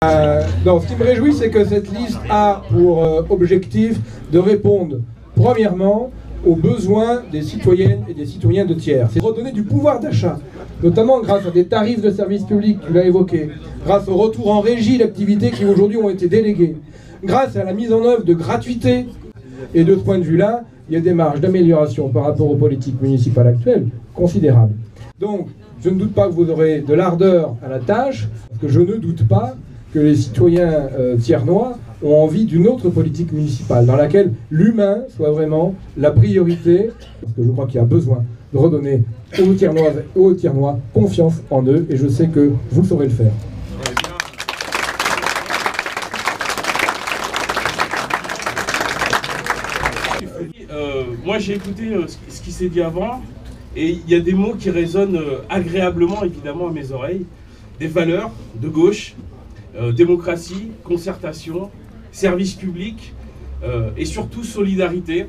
Non, ce qui me réjouit, c'est que cette liste a pour objectif de répondre, premièrement, aux besoins des citoyennes et des citoyens de tiers. C'est redonner du pouvoir d'achat, notamment grâce à des tarifs de services publics, tu l'as évoqué, grâce au retour en régie d'activités qui aujourd'hui ont été déléguées, grâce à la mise en œuvre de gratuité. Et de ce point de vue-là, il y a des marges d'amélioration par rapport aux politiques municipales actuelles considérables. Donc, je ne doute pas que vous aurez de l'ardeur à la tâche, parce que je ne doute pas que les citoyens tiernois ont envie d'une autre politique municipale, dans laquelle l'humain soit vraiment la priorité, parce que je crois qu'il y a besoin de redonner aux Tiernoises et aux Tiernois confiance en eux, et je sais que vous saurez le faire. Moi j'ai écouté ce qui s'est dit avant, et il y a des mots qui résonnent agréablement évidemment à mes oreilles. Des valeurs de gauche, démocratie, concertation, service public et surtout solidarité.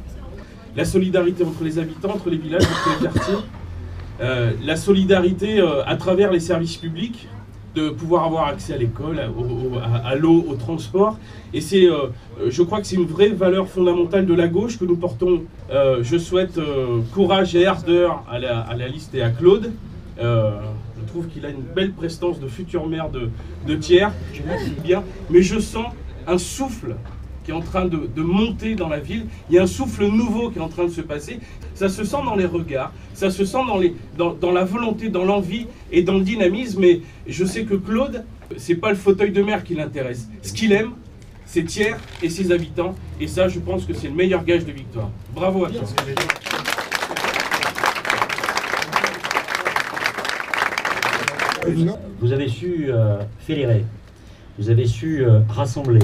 La solidarité entre les habitants, entre les villages, entre les quartiers. La solidarité à travers les services publics, de pouvoir avoir accès à l'école, à l'eau, au transport. Et c'est, je crois que c'est une vraie valeur fondamentale de la gauche que nous portons. Je souhaite courage et ardeur à la liste et à Claude. Je trouve qu'il a une belle prestance de futur maire de Thiers. Bien, mais je sens un souffle qui est en train de monter dans la ville. Il y a un souffle nouveau qui est en train de se passer. Ça se sent dans les regards, ça se sent dans la volonté, dans l'envie et dans le dynamisme. Et je sais que Claude, c'est pas le fauteuil de maire qui l'intéresse. Ce qu'il aime, c'est Thiers et ses habitants. Et ça, je pense que c'est le meilleur gage de victoire. Bravo à tous. Vous avez su fédérer, vous avez su rassembler,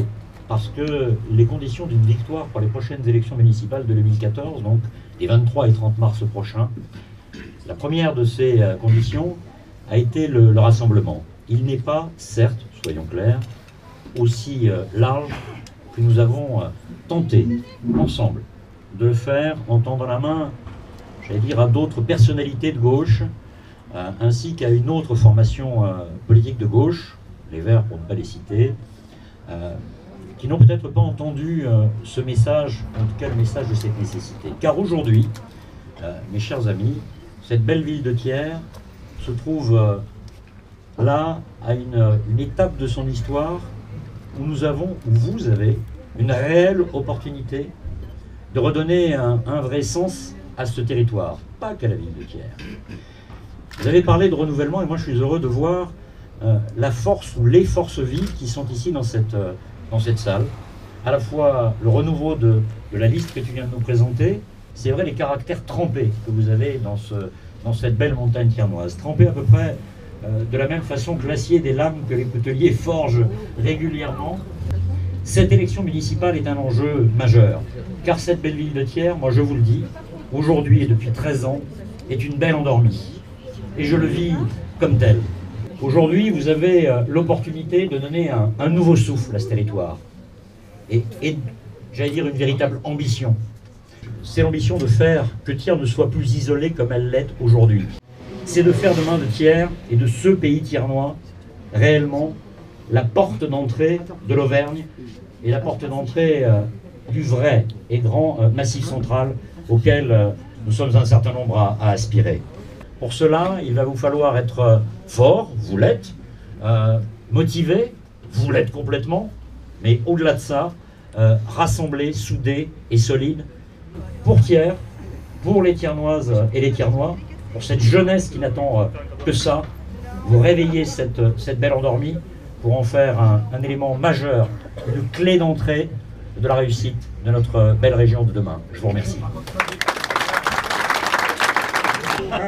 parce que les conditions d'une victoire pour les prochaines élections municipales de 2014, donc les 23 et 30 mars prochains, la première de ces conditions a été le rassemblement. Il n'est pas, certes, soyons clairs, aussi large que nous avons tenté, ensemble, de le faire en tendant la main, j'allais dire, à d'autres personnalités de gauche, ainsi qu'à une autre formation politique de gauche, les Verts pour ne pas les citer, qui n'ont peut-être pas entendu ce message, en tout cas le message de cette nécessité. Car aujourd'hui, mes chers amis, cette belle ville de Thiers se trouve là, à une étape de son histoire où nous avons, où vous avez, une réelle opportunité de redonner un vrai sens à ce territoire, pas qu'à la ville de Thiers. Vous avez parlé de renouvellement et moi je suis heureux de voir la force ou les forces vives qui sont ici dans cette salle. À la fois le renouveau de la liste que tu viens de nous présenter, c'est vrai les caractères trempés que vous avez dans cette belle montagne tiernoise. Trempés à peu près de la même façon que l'acier des lames que les couteliers forgent régulièrement. Cette élection municipale est un enjeu majeur, car cette belle ville de Thiers, moi je vous le dis, aujourd'hui et depuis 13 ans, est une belle endormie. Et je le vis comme tel. Aujourd'hui, vous avez l'opportunité de donner un nouveau souffle à ce territoire. Et j'allais dire une véritable ambition. C'est l'ambition de faire que Thiers ne soit plus isolée comme elle l'est aujourd'hui. C'est de faire demain de Thiers et de ce pays tiernois réellement la porte d'entrée de l'Auvergne et la porte d'entrée du vrai et grand massif central auquel nous sommes un certain nombre à aspirer. Pour cela, il va vous falloir être fort, vous l'êtes, motivé, vous l'êtes complètement, mais au-delà de ça, rassemblé, soudé et solide pour Thiers, pour les Tiernoises et les Tiernois, pour cette jeunesse qui n'attend que ça, vous réveillez cette belle endormie pour en faire un élément majeur, une clé d'entrée de la réussite de notre belle région de demain. Je vous remercie.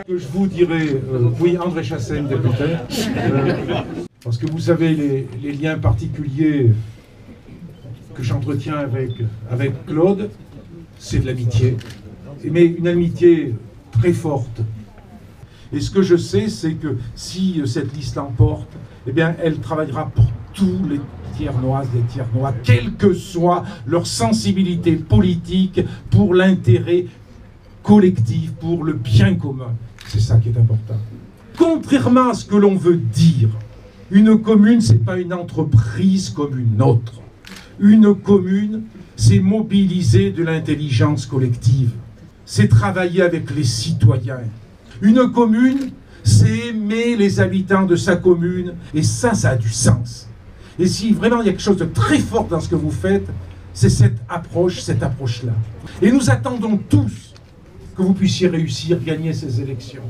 Je vous dirais, oui, André Chassaigne, député, parce que vous savez, les liens particuliers que j'entretiens avec Claude, c'est de l'amitié, mais une amitié très forte. Et ce que je sais, c'est que si cette liste l'emporte, eh bien, elle travaillera pour tous les Tiernoises, les Tiernois, quelle que soit leur sensibilité politique, pour l'intérêt collectif, pour le bien commun. C'est ça qui est important. Contrairement à ce que l'on veut dire, Une commune, ce n'est pas une entreprise comme une autre. Une commune, c'est mobiliser de l'intelligence collective. C'est travailler avec les citoyens. Une commune, c'est aimer les habitants de sa commune. Et ça a du sens. Et si vraiment il y a quelque chose de très fort dans ce que vous faites, c'est cette approche-là. Et nous attendons tous que vous puissiez réussir, gagner ces élections.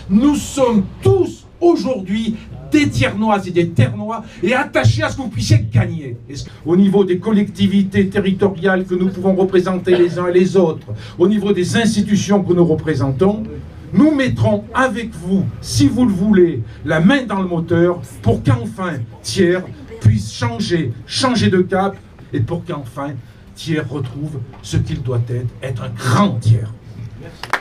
Nous sommes tous aujourd'hui des Thiernoises et des Ternois et attachés à ce que vous puissiez gagner. Au niveau des collectivités territoriales que nous pouvons représenter les uns et les autres, au niveau des institutions que nous représentons, nous mettrons avec vous, si vous le voulez, la main dans le moteur pour qu'enfin Thiers puisse changer de cap et pour qu'enfin Thiers retrouve ce qu'il doit être un grand Thiers. Merci.